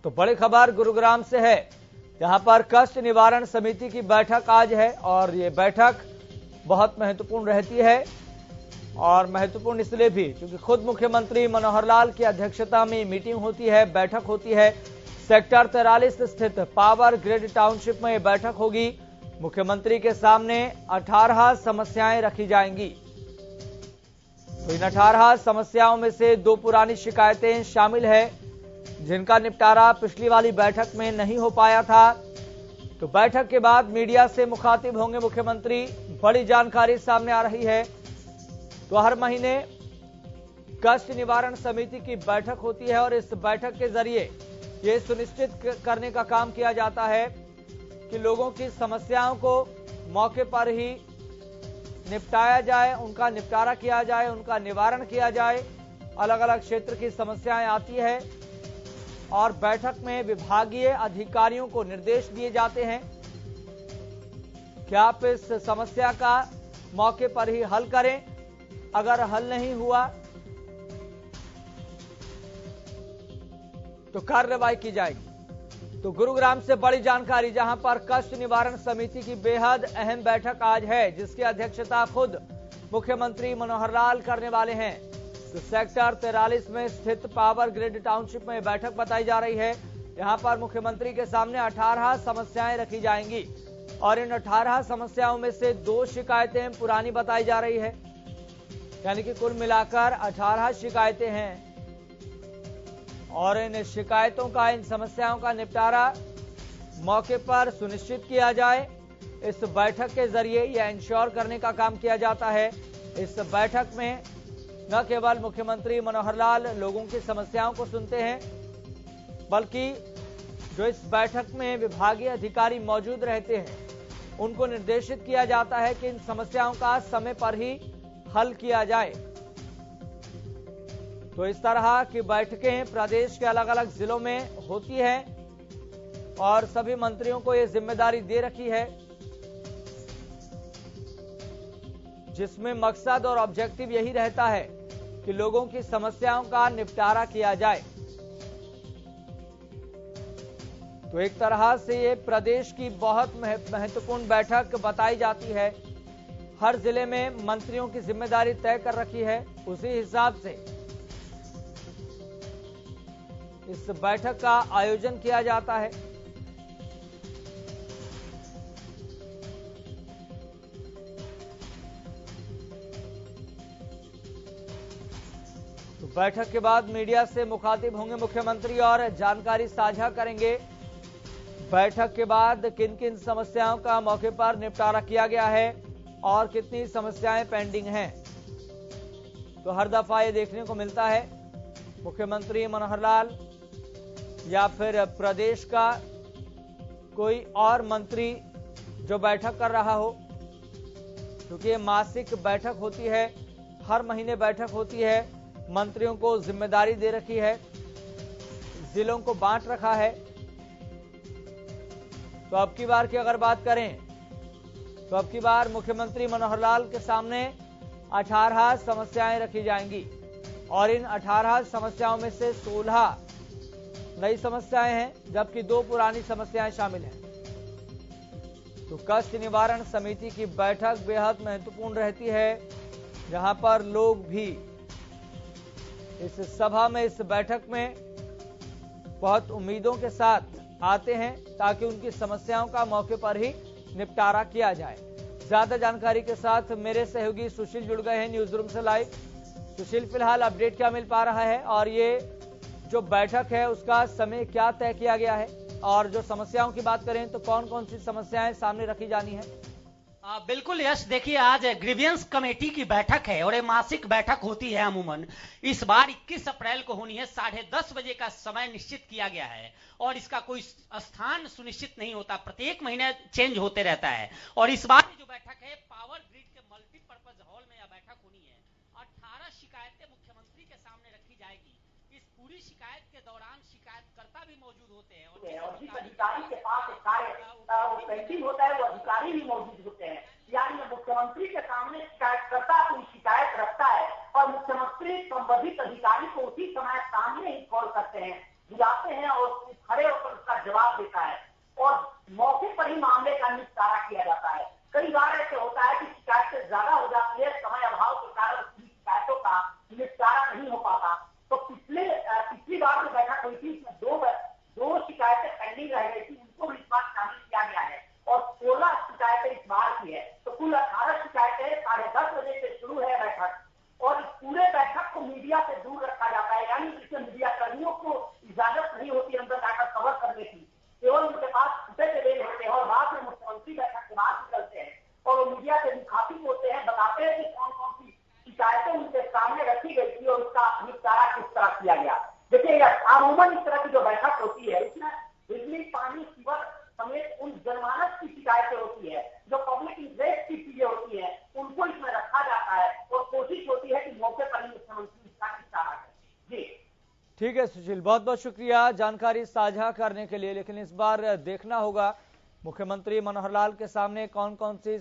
तो बड़ी खबर गुरुग्राम से है, जहां पर कष्ट निवारण समिति की बैठक आज है और ये बैठक बहुत महत्वपूर्ण रहती है। और महत्वपूर्ण इसलिए भी क्योंकि खुद मुख्यमंत्री मनोहर लाल की अध्यक्षता में मीटिंग होती है, बैठक होती है। सेक्टर 43 स्थित पावर ग्रिड टाउनशिप में ये बैठक होगी। मुख्यमंत्री के सामने 18 समस्याएं रखी जाएंगी। तो इन 18 समस्याओं में से 2 पुरानी शिकायतें शामिल है, जिनका निपटारा पिछली वाली बैठक में नहीं हो पाया था। तो बैठक के बाद मीडिया से मुखातिब होंगे मुख्यमंत्री। बड़ी जानकारी सामने आ रही है। तो हर महीने कष्ट निवारण समिति की बैठक होती है और इस बैठक के जरिए ये सुनिश्चित करने का काम किया जाता है कि लोगों की समस्याओं को मौके पर ही निपटाया जाए, उनका निपटारा किया जाए, उनका निवारण किया जाए। अलग अलग क्षेत्र की समस्याएं आती है और बैठक में विभागीय अधिकारियों को निर्देश दिए जाते हैं कि आप इस समस्या का मौके पर ही हल करें। अगर हल नहीं हुआ तो कार्रवाई की जाएगी। तो गुरुग्राम से बड़ी जानकारी, जहां पर कष्ट निवारण समिति की बेहद अहम बैठक आज है, जिसकी अध्यक्षता खुद मुख्यमंत्री मनोहर लाल करने वाले हैं। तो सेक्टर 43 में स्थित पावर ग्रिड टाउनशिप में बैठक बताई जा रही है। यहां पर मुख्यमंत्री के सामने 18 समस्याएं रखी जाएंगी और इन 18 समस्याओं में से 2 शिकायतें पुरानी बताई जा रही है, यानी कि कुल मिलाकर 18 शिकायतें हैं। और इन शिकायतों का, इन समस्याओं का निपटारा मौके पर सुनिश्चित किया जाए। इस बैठक के जरिए यह इंश्योर करने का काम किया जाता है। इस बैठक में न केवल मुख्यमंत्री मनोहर लाल लोगों की समस्याओं को सुनते हैं, बल्कि जो इस बैठक में विभागीय अधिकारी मौजूद रहते हैं, उनको निर्देशित किया जाता है कि इन समस्याओं का समय पर ही हल किया जाए। तो इस तरह की बैठकें प्रदेश के अलग अलग जिलों में होती हैं और सभी मंत्रियों को यह जिम्मेदारी दे रखी है, जिसमें मकसद और ऑब्जेक्टिव यही रहता है कि लोगों की समस्याओं का निपटारा किया जाए। तो एक तरह से ये प्रदेश की बहुत महत्वपूर्ण बैठक बताई जाती है। हर जिले में मंत्रियों की जिम्मेदारी तय कर रखी है, उसी हिसाब से इस बैठक का आयोजन किया जाता है। तो बैठक के बाद मीडिया से मुखातिब होंगे मुख्यमंत्री और जानकारी साझा करेंगे। बैठक के बाद किन किन समस्याओं का मौके पर निपटारा किया गया है और कितनी समस्याएं पेंडिंग हैं। तो हर दफा ये देखने को मिलता है मुख्यमंत्री मनोहर लाल या फिर प्रदेश का कोई और मंत्री जो बैठक कर रहा हो, क्योंकि ये मासिक बैठक होती है, हर महीने बैठक होती है। मंत्रियों को जिम्मेदारी दे रखी है, जिलों को बांट रखा है। तो अब की बार की अगर बात करें तो अब की बार मुख्यमंत्री मनोहर लाल के सामने 18 समस्याएं रखी जाएंगी और इन 18 समस्याओं में से 16 नई समस्याएं हैं, जबकि 2 पुरानी समस्याएं शामिल हैं। तो कष्ट निवारण समिति की बैठक बेहद महत्वपूर्ण रहती है, जहां पर लोग भी इस सभा में, इस बैठक में बहुत उम्मीदों के साथ आते हैं ताकि उनकी समस्याओं का मौके पर ही निपटारा किया जाए। ज्यादा जानकारी के साथ मेरे सहयोगी सुशील जुड़ गए हैं न्यूज रूम से लाइव। सुशील, फिलहाल अपडेट क्या मिल पा रहा है और ये जो बैठक है उसका समय क्या तय किया गया है, और जो समस्याओं की बात करें तो कौन कौन सी समस्याएं सामने रखी जानी है? बिल्कुल यश, देखिए आज ग्रीवियंस कमेटी की बैठक है और ये मासिक बैठक होती है अमूमन। इस बार 21 अप्रैल को होनी है। 10:30 बजे का समय निश्चित किया गया है और इसका कोई स्थान सुनिश्चित नहीं होता, प्रत्येक महीने चेंज होते रहता है। और इस बार जो बैठक है पावर ग्रिड के मल्टीपर्पज हॉल में यह बैठक होनी है। 18 शिकायतें मुख्यमंत्री के सामने रखी जाएगी। इस पूरी शिकायत के दौरान शिकायतकर्ता भी मौजूद होते हैं और जिस अधिकारी के पास पेंडिंग होता है वो अधिकारी भी मौजूद होते हैं। यानी मुख्यमंत्री के सामने शिकायतकर्ता कोई शिकायत रखता है और मुख्यमंत्री संबंधित अधिकारी को उसी समय सामने ही कॉल करते हैं, बुलाते हैं और हर पानी, सीवर समेत उन जनमानस की शिकायतें होती है, जो पब्लिक इंटरेस्ट की चीजें होती है, उनको इसमें रखा जाता है और कोशिश होती है कि मौके पर ही मुख्यमंत्री इसका हिस्सा है। जी ठीक है सुशील, बहुत बहुत शुक्रिया जानकारी साझा करने के लिए। लेकिन इस बार देखना होगा मुख्यमंत्री मनोहर लाल के सामने कौन कौन सी